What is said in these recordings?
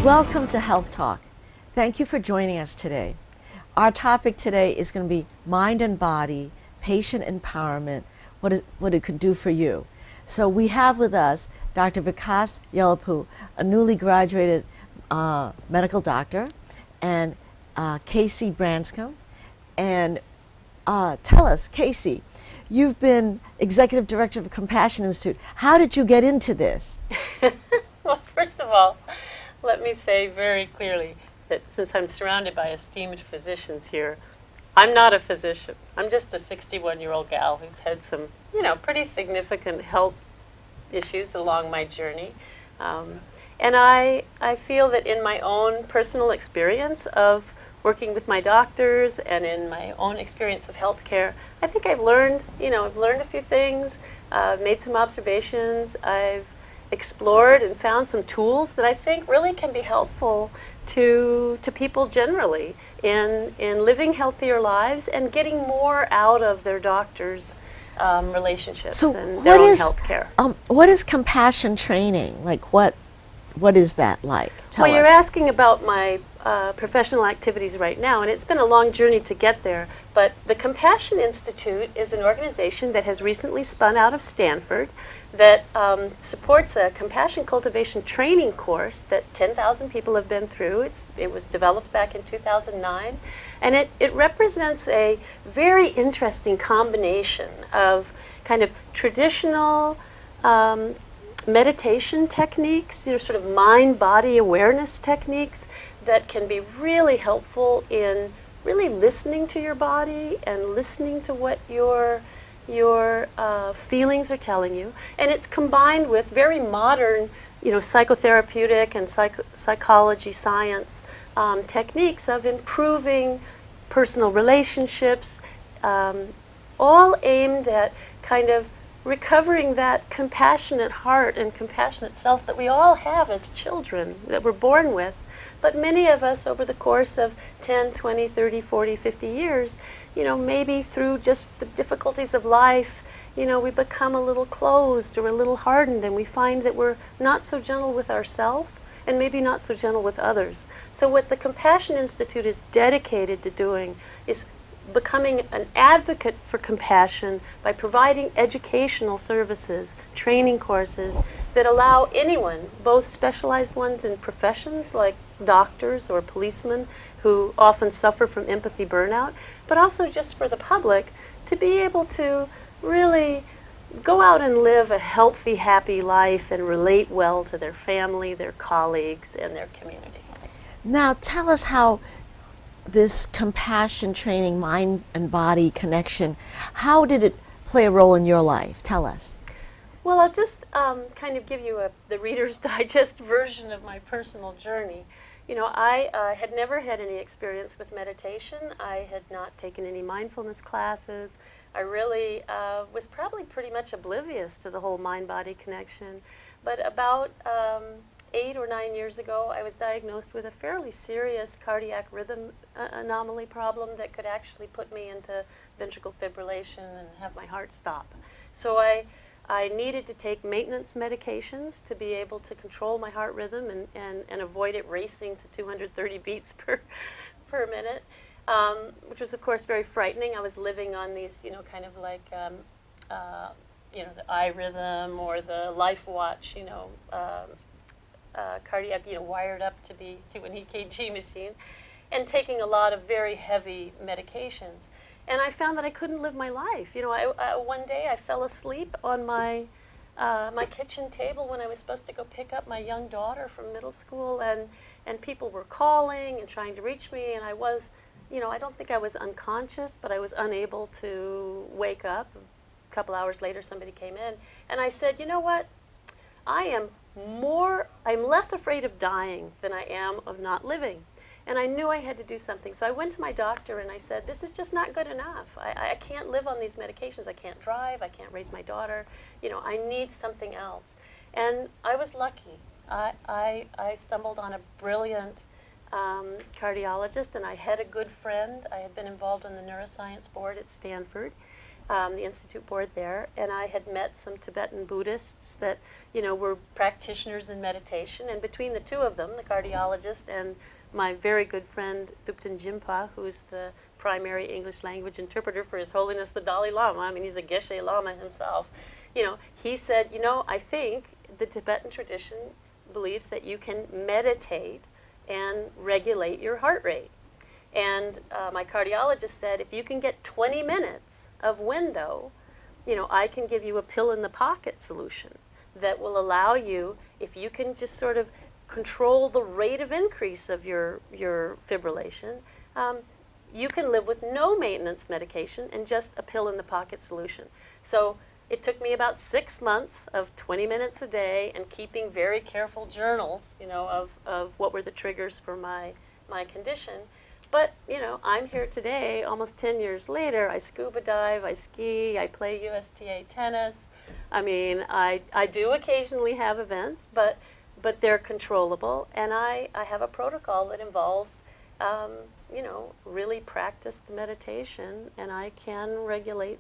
Welcome to Health Talk. Thank you for joining us today. Our topic today is going to be mind and body, patient empowerment, what it could do for you. So we have with us Dr. Vikas Yellalpu, a newly graduated medical doctor, and Casey Branscomb. And tell us, Casey, you've been executive director of the Compassion Institute. How did you get into this? Well, first of all, let me say very clearly that since I'm surrounded by esteemed physicians here, I'm not a physician. I'm just a 61-year-old gal who's had some, pretty significant health issues along my journey. And I feel that in my own personal experience of working with my doctors and in my own experience of healthcare, I think I've learned a few things, made some observations, I've explored and found some tools that I think really can be helpful to people generally in living healthier lives and getting more out of their doctors' relationships and their own health care. What is compassion training? Like what is that like? Tell us. You're asking about my professional activities right now, and it's been a long journey to get there, but the Compassion Institute is an organization that has recently spun out of Stanford that supports a compassion cultivation training course that 10,000 people have been through. It was developed back in 2009, and it represents a very interesting combination of kind of traditional meditation techniques, sort of mind-body awareness techniques that can be really helpful in really listening to your body and listening to what your feelings are telling you. And it's combined with very modern, psychotherapeutic and psychology science techniques of improving personal relationships, all aimed at kind of recovering that compassionate heart and compassionate self that we all have as children, that we're born with. But many of us over the course of 10, 20, 30, 40, 50 years, maybe through just the difficulties of life, we become a little closed or a little hardened, and we find that we're not so gentle with ourselves and maybe not so gentle with others. So what the Compassion Institute is dedicated to doing is becoming an advocate for compassion by providing educational services, training courses that allow anyone, both specialized ones in professions like doctors or policemen who often suffer from empathy burnout, but also just for the public to be able to really go out and live a healthy, happy life and relate well to their family, their colleagues, and their community. Now tell us how this compassion training, mind and body connection, how did it play a role in your life? Tell us. Well, I'll just kind of give you the Reader's Digest version of my personal journey. I had never had any experience with meditation. I had not taken any mindfulness classes. I really was probably pretty much oblivious to the whole mind-body connection. But about 8 or 9 years ago, I was diagnosed with a fairly serious cardiac rhythm anomaly problem that could actually put me into ventricular fibrillation and have my heart stop. So I needed to take maintenance medications to be able to control my heart rhythm and avoid it racing to 230 beats per minute, which was, of course, very frightening. I was living on these, kind of like, the iRhythm or the Life Watch, cardiac, wired up to an EKG machine, and taking a lot of very heavy medications. And I found that I couldn't live my life. One day I fell asleep on my kitchen table when I was supposed to go pick up my young daughter from middle school, and people were calling and trying to reach me, and I was, I don't think I was unconscious, but I was unable to wake up. A couple hours later, somebody came in, and I said, you know what? I'm less afraid of dying than I am of not living. And I knew I had to do something. So I went to my doctor and I said, this is just not good enough. I can't live on these medications. I can't drive. I can't raise my daughter. I need something else. And I was lucky. I stumbled on a brilliant cardiologist, and I had a good friend. I had been involved in the neuroscience board at Stanford. the Institute board there, and I had met some Tibetan Buddhists that, you know, were practitioners in meditation, and between the two of them, the cardiologist and my very good friend Thupten Jinpa, who's the primary English language interpreter for His Holiness the Dalai Lama, I mean, he's a Geshe Lama himself, you know, he said, you know, I think the Tibetan tradition believes that you can meditate and regulate your heart rate. And my cardiologist said, if you can get 20 minutes of window, you know, I can give you a pill-in-the-pocket solution that will allow you, if you can just sort of control the rate of increase of your fibrillation, you can live with no maintenance medication and just a pill-in-the-pocket solution. So it took me about 6 months of 20 minutes a day and keeping very careful journals, you know, of what were the triggers for my condition. But, you know, I'm here today, almost 10 years later. I scuba dive, I ski, I play USTA tennis. I mean, I do occasionally have events, but they're controllable. And I have a protocol that involves, you know, really practiced meditation, and I can regulate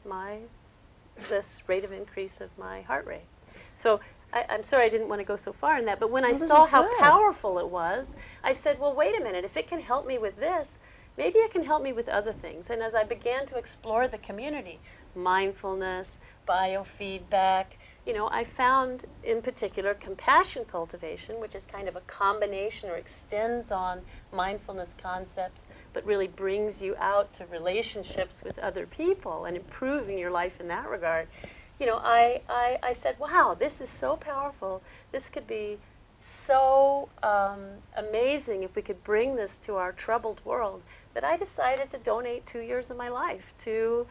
this rate of increase of my heart rate. So I'm sorry I didn't want to go so far in that, but when I saw how powerful it was, I said, well, wait a minute, if it can help me with this, maybe it can help me with other things. And as I began to explore the community, mindfulness, biofeedback, you know, I found in particular compassion cultivation, which is kind of a combination or extends on mindfulness concepts, but really brings you out to relationships with other people and improving your life in that regard. You know, I said, wow, this is so powerful. This could be so amazing if we could bring this to our troubled world, that I decided to donate 2 years of my life to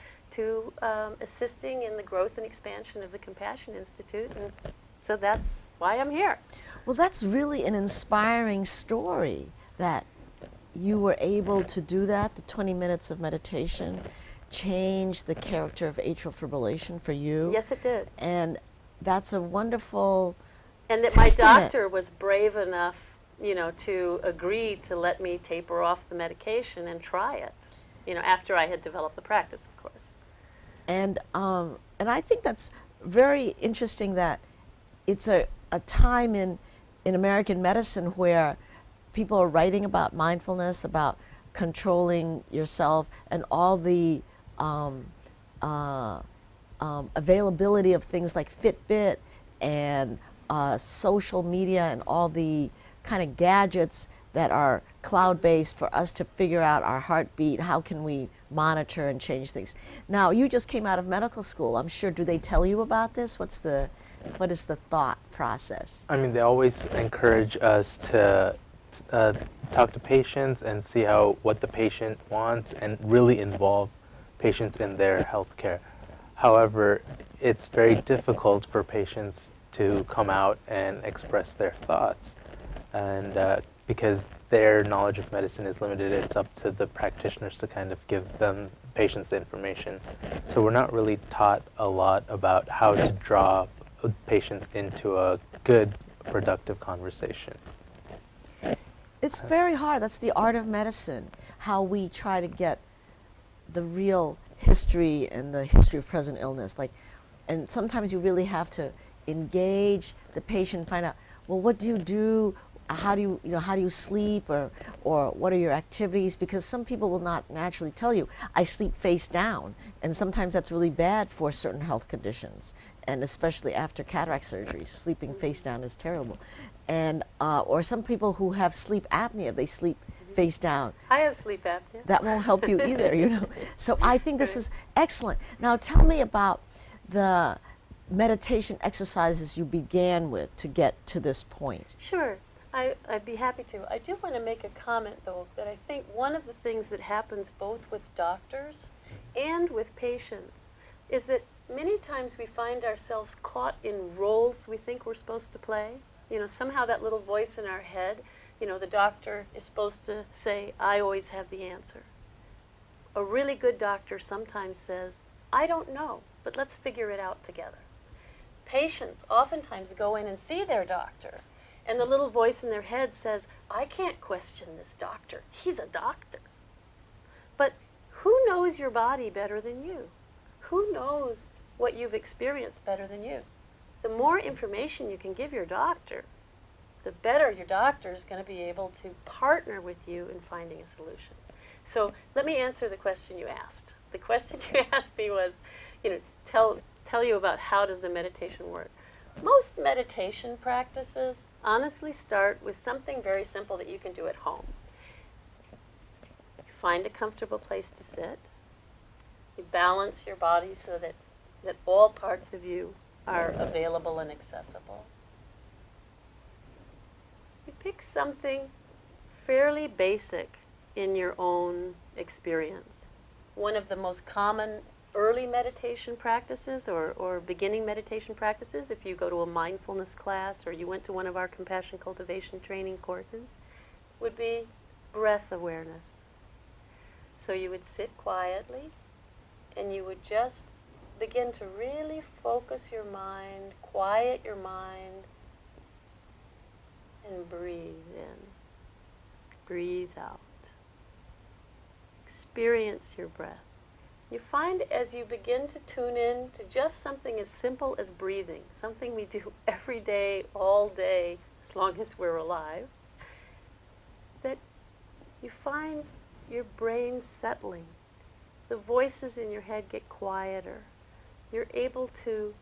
assisting in the growth and expansion of the Compassion Institute. And so that's why I'm here. Well, that's really an inspiring story, that you were able to do that, the 20 minutes of meditation, change the character of atrial fibrillation for you. Yes, it did. And that's a wonderful And that testament. my doctor was brave enough, you know, to agree to let me taper off the medication and try it, you know, after I had developed the practice, of course. And I think that's very interesting, that it's a time in American medicine where people are writing about mindfulness, about controlling yourself, and all the availability of things like Fitbit and social media and all the kind of gadgets that are cloud-based for us to figure out our heartbeat. How can we monitor and change things? Now, you just came out of medical school. I'm sure, do they tell you about this? What is the thought process? I mean, they always encourage us to talk to patients and see what the patient wants and really involve patients in their health care. However, it's very difficult for patients to come out and express their thoughts, and because their knowledge of medicine is limited, it's up to the practitioners to kind of give them patients the information. So we're not really taught a lot about how to draw patients into a good, productive conversation. It's very hard. That's the art of medicine, how we try to get the real history and the history of present illness. And sometimes you really have to engage the patient, find out, well, what do you do? How do you sleep, or what are your activities? Because some people will not naturally tell you, I sleep face down, and sometimes that's really bad for certain health conditions, and especially after cataract surgery, sleeping face down is terrible. And or some people who have sleep apnea, they sleep face down. I have sleep apnea. That won't help you either, you know. So I think this is excellent. Now tell me about the meditation exercises you began with to get to this point. Sure. I'd be happy to. I do want to make a comment, though, that I think one of the things that happens both with doctors and with patients is that many times we find ourselves caught in roles we think we're supposed to play. You know, somehow that little voice in our head, you know, the doctor is supposed to say, I always have the answer. A really good doctor sometimes says, I don't know, but let's figure it out together. Patients oftentimes go in and see their doctor, and the little voice in their head says, I can't question this doctor. He's a doctor. But who knows your body better than you? who knows what you've experienced better than you? The more information you can give your doctor, the better your doctor is going to be able to partner with you in finding a solution. So let me answer the question you asked. The question you asked me was, tell you about how does the meditation work. Most meditation practices honestly start with something very simple that you can do at home. You find a comfortable place to sit. You balance your body so that all parts of you are available and accessible. You pick something fairly basic in your own experience. One of the most common early meditation practices or beginning meditation practices, if you go to a mindfulness class or you went to one of our compassion cultivation training courses, would be breath awareness. So you would sit quietly and you would just begin to really focus your mind, quiet your mind, and breathe in. Breathe out. Experience your breath. You find as you begin to tune in to just something as simple as breathing, something we do every day, all day, as long as we're alive, that you find your brain settling. The voices in your head get quieter. You're able to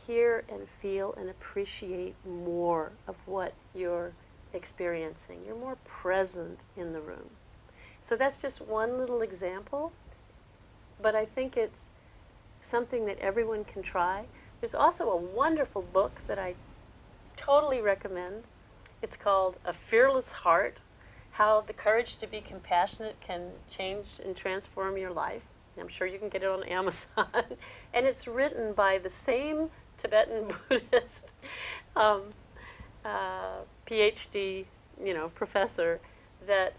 hear and feel and appreciate more of what you're experiencing. You're more present in the room. So that's just one little example, but I think it's something that everyone can try. There's also a wonderful book that I totally recommend. It's called A Fearless Heart, How the Courage to be Compassionate Can Change and Transform Your Life. I'm sure you can get it on Amazon. And it's written by the same Tibetan Buddhist PhD, professor that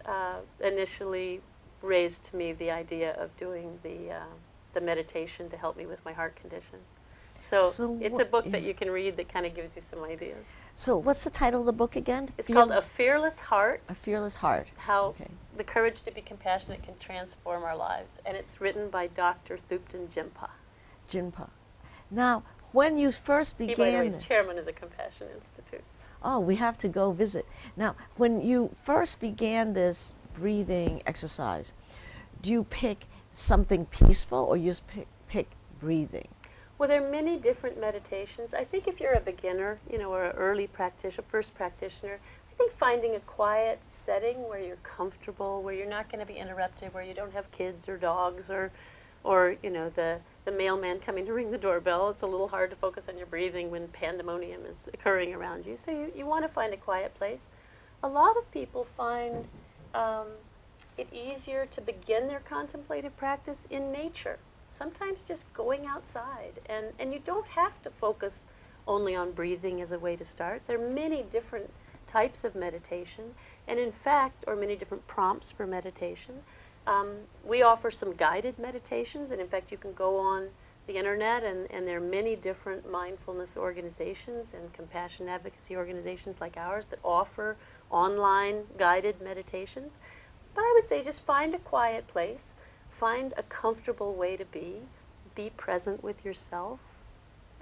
initially raised to me the idea of doing the meditation to help me with my heart condition. So it's a book that you can read that kind of gives you some ideas. So what's the title of the book again? It's called A Fearless Heart. A Fearless Heart. How the Courage to be Compassionate Can Transform Our Lives. And it's written by Dr. Thupten Jinpa. Jinpa. Now, when you first began... He, by the way, is chairman of the Compassion Institute. Oh, we have to go visit. Now, when you first began this breathing exercise, do you pick something peaceful or you just pick breathing? Well, there are many different meditations. I think if you're a beginner, or an early practitioner, first practitioner, I think finding a quiet setting where you're comfortable, where you're not going to be interrupted, where you don't have kids or dogs or the mailman coming to ring the doorbell. It's a little hard to focus on your breathing when pandemonium is occurring around you. So you want to find a quiet place. A lot of people find it easier to begin their contemplative practice in nature. Sometimes just going outside. And you don't have to focus only on breathing as a way to start. There are many different types of meditation, and in fact, or many different prompts for meditation. We offer some guided meditations, and in fact, you can go on the internet, and there are many different mindfulness organizations and compassion advocacy organizations like ours that offer online guided meditations. But I would say just find a quiet place. Find a comfortable way to be present with yourself,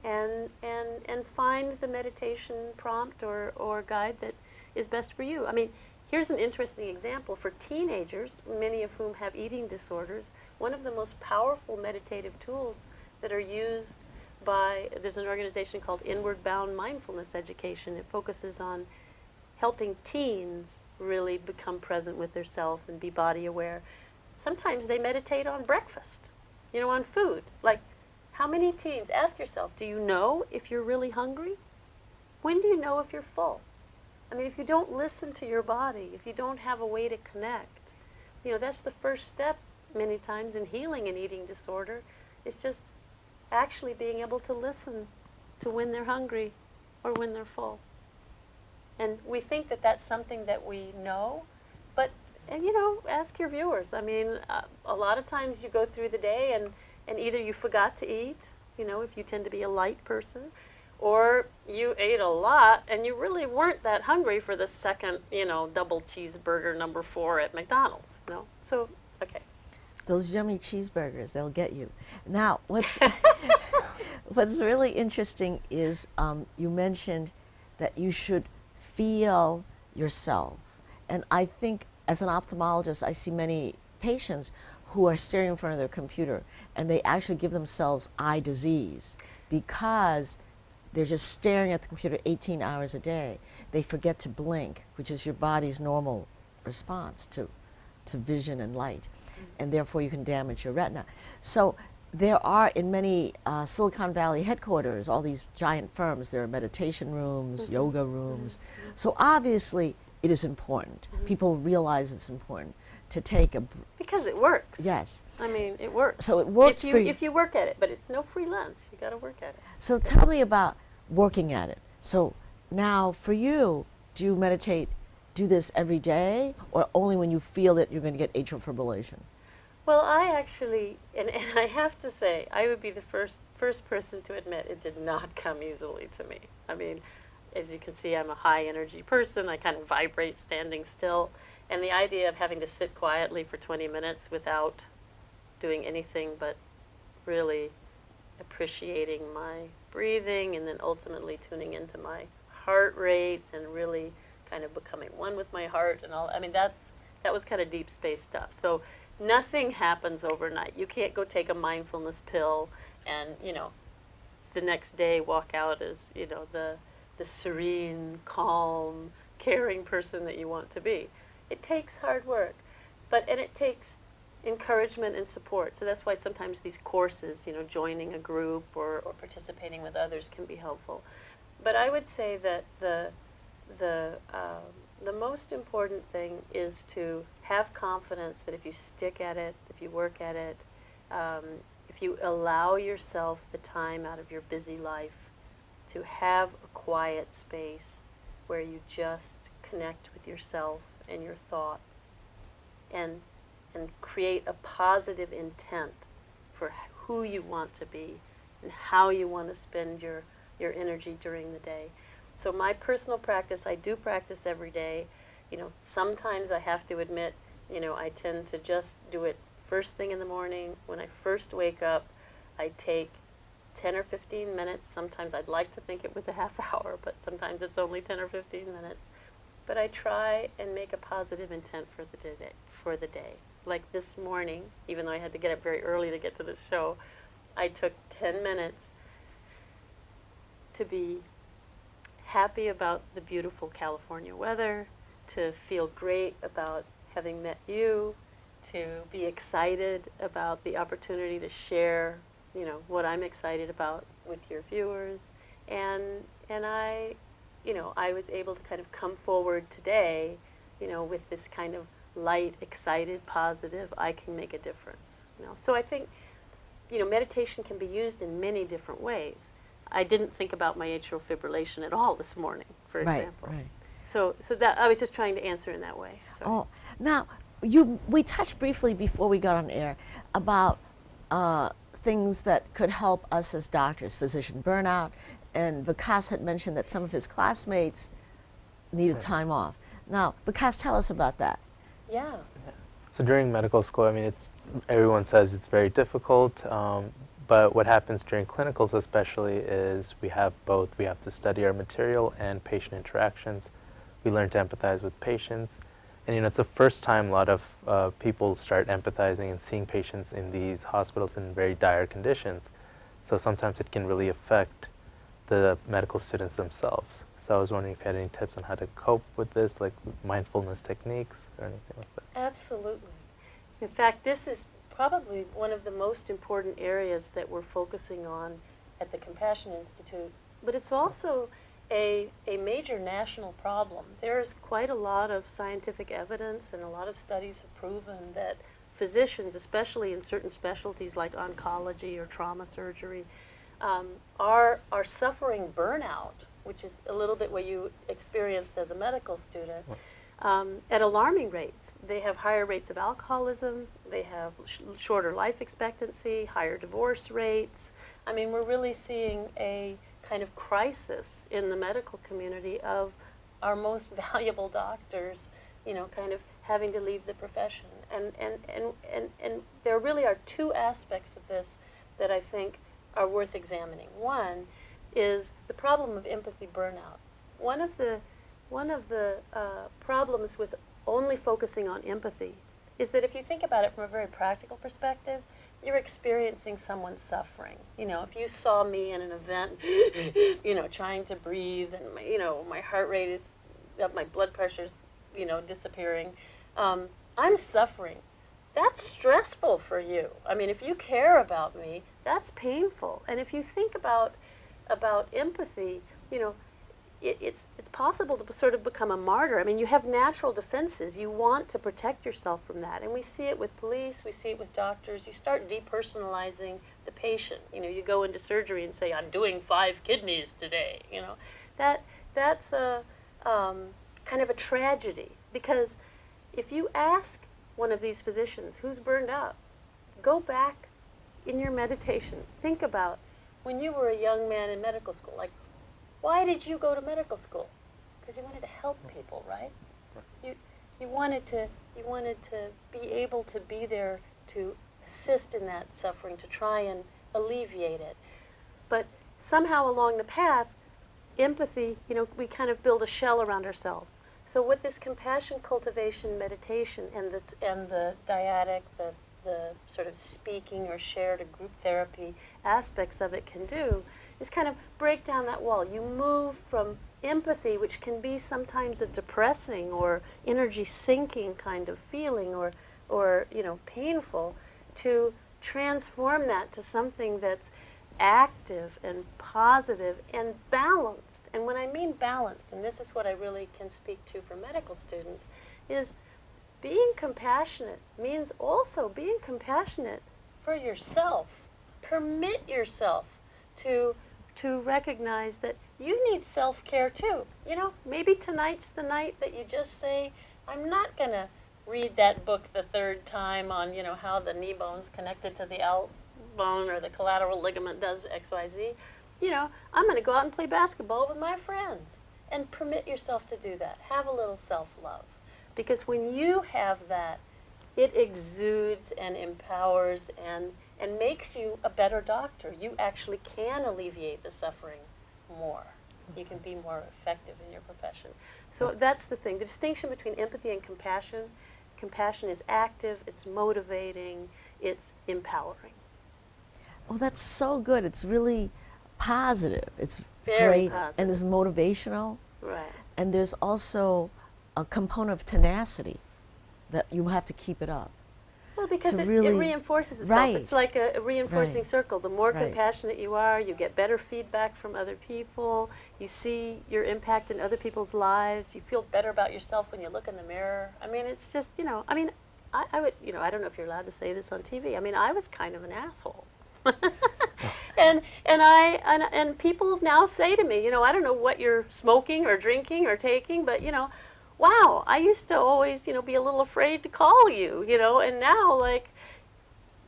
and find the meditation prompt or guide that is best for you. I mean, here's an interesting example. For teenagers, many of whom have eating disorders, one of the most powerful meditative tools that are used there's an organization called Inward Bound Mindfulness Education. It focuses on helping teens really become present with their self and be body aware. Sometimes they meditate on breakfast, on food. Like, how many teens, ask yourself, do you know if you're really hungry? When do you know if you're full? I mean, if you don't listen to your body, if you don't have a way to connect, that's the first step many times in healing an eating disorder. It's just actually being able to listen to when they're hungry or when they're full. And we think that that's something that we know, but ask your viewers. I mean, a lot of times you go through the day and either you forgot to eat, if you tend to be a light person, or you ate a lot and you really weren't that hungry for the second, double cheeseburger number 4 at McDonald's, So, okay. Those yummy cheeseburgers, they'll get you. Now, what's what's really interesting is you mentioned that you should feel yourself. And I think as an ophthalmologist, I see many patients who are staring in front of their computer and they actually give themselves eye disease because they're just staring at the computer 18 hours a day. They forget to blink, which is your body's normal response to vision and light. And therefore you can damage your retina. So there are in many Silicon Valley headquarters, all these giant firms, there are meditation rooms, yoga rooms. So obviously it is important. People realize it's important to take a... Because it works. Yes. I mean, it works. So it works if for you, if you work at it, but it's no free lunch. You got to work at it. So tell me about working at it. So now for you, do you meditate, do this every day, or only when you feel that you're going to get atrial fibrillation? Well, I actually, and I have to say, I would be the first person to admit it did not come easily to me. I mean, as you can see, I'm a high energy person. I kind of vibrate standing still. And the idea of having to sit quietly for 20 minutes without doing anything but really appreciating my breathing and then ultimately tuning into my heart rate and really kind of becoming one with my heart and all. I mean, that was kind of deep space stuff. So nothing happens overnight. You can't go take a mindfulness pill and, you know, the next day walk out as, you know, the serene, calm, caring person that you want to be. It takes hard work, and it takes encouragement and support. So that's why sometimes these courses, you know, joining a group or participating with others can be helpful. But I would say that the most important thing is to have confidence that if you stick at it, if you work at it, if you allow yourself the time out of your busy life to have a quiet space where you just connect with yourself and your thoughts and create a positive intent for who you want to be and how you want to spend your energy during the day. So my personal practice, I do practice every day. You know, sometimes I have to admit, you know, I tend to just do it first thing in the morning. When I first wake up, I take 10 or 15 minutes. Sometimes I'd like to think it was a half hour, but sometimes it's only 10 or 15 minutes. But I try and make a positive intent for the day. Like this morning, even though I had to get up very early to get to the show, I took 10 minutes to be happy about the beautiful California weather, to feel great about having met you, to be excited about the opportunity to share, you know, what I'm excited about with your viewers. And I, you know, I was able to kind of come forward today, you know, with this kind of light, excited, positive, I can make a difference. You know? So I think, you know, meditation can be used in many different ways. I didn't think about my atrial fibrillation at all this morning, for example. Right. So that I was just trying to answer in that way. Sorry. Oh, now we touched briefly before we got on air about things that could help us as doctors, physician burnout, and Vikas had mentioned that some of his classmates needed time off. Now, Vikas, tell us about that. Yeah. So during medical school, I mean, everyone says it's very difficult, but what happens during clinicals especially is we have both. We have to study our material and patient interactions. We learn to empathize with patients. And you know, it's the first time a lot of people start empathizing and seeing patients in these hospitals in very dire conditions. So sometimes it can really affect the medical students themselves. So I was wondering if you had any tips on how to cope with this, like mindfulness techniques or anything like that. Absolutely. In fact, this is probably one of the most important areas that we're focusing on at the Compassion Institute, but it's also a major national problem. There's quite a lot of scientific evidence and a lot of studies have proven that physicians, especially in certain specialties like oncology or trauma surgery, are suffering burnout, which is a little bit what you experienced as a medical student, at alarming rates. They have higher rates of alcoholism, they have shorter life expectancy, higher divorce rates. I mean, we're really seeing a kind of crisis in the medical community of our most valuable doctors kind of having to leave the profession. And there really are two aspects of this that I think are worth examining. One is the problem of empathy burnout. One of the problems with only focusing on empathy is that if you think about it from a very practical perspective, you're experiencing someone's suffering. If you saw me in an event, trying to breathe, and my heart rate is up, my blood pressure's, disappearing, I'm suffering. That's stressful for you. I mean, if you care about me, that's painful. And if you think about empathy, it's possible to sort of become a martyr. I mean, you have natural defenses. You want to protect yourself from that. And we see it with police, we see it with doctors. You start depersonalizing the patient. You go into surgery and say, I'm doing 5 kidneys today. That's a kind of a tragedy. Because if you ask one of these physicians who's burned out, go back in your meditation. Think about when you were a young man in medical school. Like, why did you go to medical school? Because you wanted to help people, right? You wanted to be able to be there to assist in that suffering, to try and alleviate it. But somehow along the path, empathy, we kind of build a shell around ourselves. So what this compassion cultivation meditation and the dyadic, the sort of speaking or shared or group therapy aspects of it can do is kind of break down that wall. You move from empathy, which can be sometimes a depressing or energy sinking kind of feeling or painful, to transform that to something that's active and positive and balanced. And when I mean balanced, and this is what I really can speak to for medical students, is being compassionate means also being compassionate for yourself. Permit yourself to recognize that you need self-care too. Maybe tonight's the night that you just say, I'm not going to read that book the 3rd time on, how the knee bone's connected to the L bone or the collateral ligament does X, Y, Z. I'm going to go out and play basketball with my friends. And permit yourself to do that. Have a little self-love. Because when you have that, it exudes and empowers and makes you a better doctor. You actually can alleviate the suffering more. You can be more effective in your profession. So that's the thing. The distinction between empathy and compassion. Compassion is active, it's motivating, it's empowering. Oh, that's so good. It's really positive. It's Very great. positive. And it's motivational. Right. And there's also a component of tenacity that you have to keep it up. Well, because to it really- reinforces itself. Right. It's like a reinforcing Right. circle. The more Right. compassionate you are, you get better feedback from other people. You see your impact in other people's lives. You feel better about yourself when you look in the mirror. I mean, it's just, I would, I don't know if you're allowed to say this on TV. I mean, I was kind of an asshole. and people now say to me, I don't know what you're smoking or drinking or taking, but wow, I used to always be a little afraid to call you, and now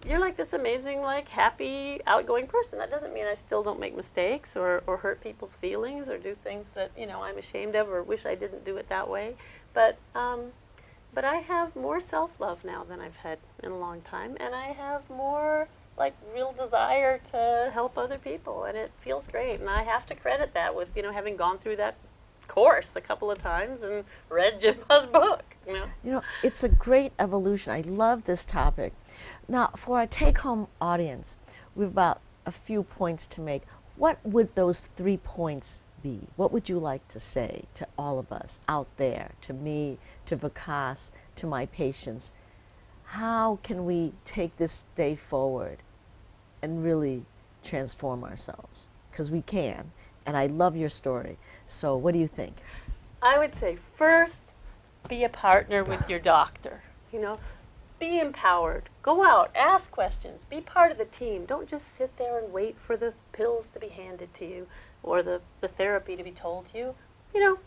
you're like this amazing, happy, outgoing person. That doesn't mean I still don't make mistakes or hurt people's feelings or do things that I'm ashamed of or wish I didn't do it that way. But I have more self-love now than I've had in a long time, and I have more real desire to help other people, and it feels great. And I have to credit that with having gone through that course a couple of times and read Jim's book. It's a great evolution. I love this topic. Now, for our take-home audience, we have about a few points to make. What would those 3 points be? What would you like to say to all of us out there, to me, to Vikas, to my patients? How can we take this day forward and really transform ourselves? Because we can, and I love your story. So what do you think? I would say first, be a partner with your doctor. Be empowered. Go out, ask questions, be part of the team. Don't just sit there and wait for the pills to be handed to you or the therapy to be told to you.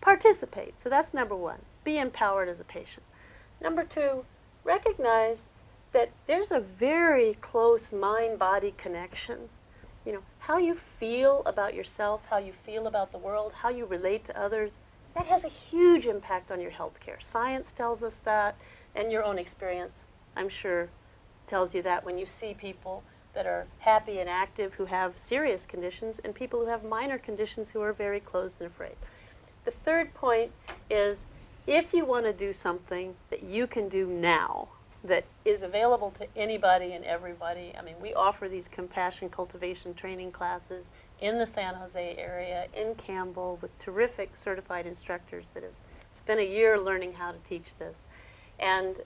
Participate. So that's number 1. Be empowered as a patient. Number 2, recognize that there's a very close mind-body connection. How you feel about yourself, how you feel about the world, how you relate to others that has a huge impact on your health care. Science tells us that, and your own experience, I'm sure, tells you that when you see people that are happy and active who have serious conditions and people who have minor conditions who are very closed and afraid. The third point is, if you want to do something that you can do now, that is available to anybody and everybody. I mean, we offer these compassion cultivation training classes in the San Jose area, in Campbell, with terrific certified instructors that have spent a year learning how to teach this. And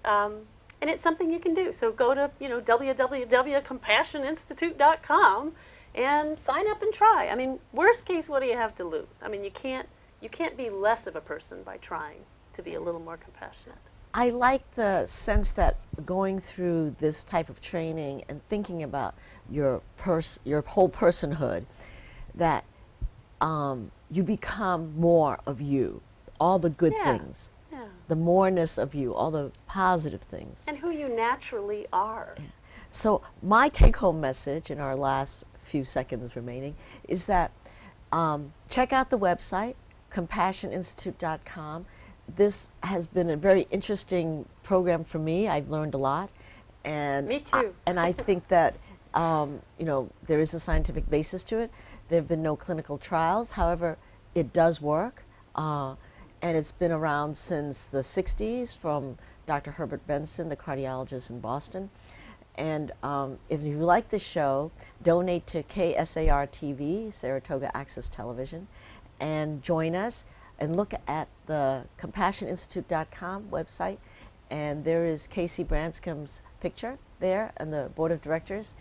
it's something you can do. So go to www.compassioninstitute.com and sign up and try. I mean, worst case, what do you have to lose? I mean, you can't be less of a person by trying to be a little more compassionate. I like the sense that going through this type of training and thinking about your whole personhood, that you become more of you, all the good things, the moreness of you, all the positive things. And who you naturally are. So my take-home message in our last few seconds remaining is that check out the website, compassioninstitute.com. This has been a very interesting program for me. I've learned a lot. And me too. And I think that there is a scientific basis to it. There have been no clinical trials. However, it does work. And it's been around since the 60s from Dr. Herbert Benson, the cardiologist in Boston. And if you like this show, donate to KSAR-TV, Saratoga Access Television, and join us and look at the CompassionInstitute.com website. And there is Casey Branscomb's picture there and the board of directors.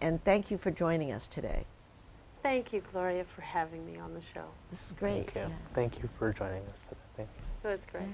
And thank you for joining us today. Thank you, Gloria, for having me on the show. This is great. Thank you. Yeah. Thank you for joining us today. Thank you. It was great. Yeah.